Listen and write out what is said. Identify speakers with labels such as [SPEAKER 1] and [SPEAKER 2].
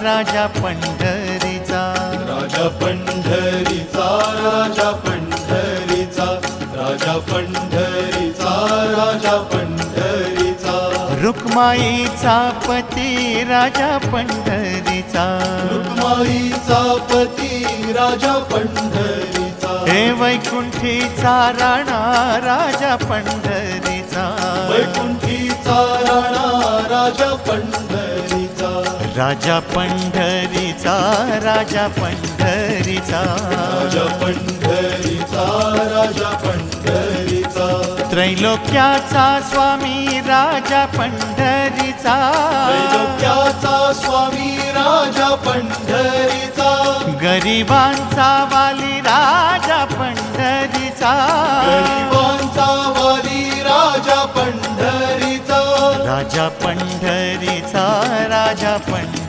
[SPEAKER 1] राजा पंढरीचा,
[SPEAKER 2] राजा पंढरीचा, राजा पंढरीचा, राजा पंढरीचा, राजा पंढरीचा,
[SPEAKER 1] रुक्माईचा पती राजा पंढरीचा,
[SPEAKER 2] रुक्माईचा पती राजा पंढरीचा,
[SPEAKER 1] हे वैकुंठीचा राणा राजा पंढरीचा,
[SPEAKER 2] वैकुंठीचा राणा राजा पंढरीचा,
[SPEAKER 1] राजा पंढरीचा, राजा पंढरीचा,
[SPEAKER 2] राजा पंढरीचा, राजा पंढरीचा,
[SPEAKER 1] त्रैलोक्याचा स्वामी राजा पंढरीचा,
[SPEAKER 2] त्रैलोक्याचा स्वामी राजा पंढरीचा,
[SPEAKER 1] गरिबांचा वाली राजा पंढरीचा,
[SPEAKER 2] गरिबांचा वाली राजा पंढरीचा,
[SPEAKER 1] राजा पंढरीचा, राजा पंढरीचा.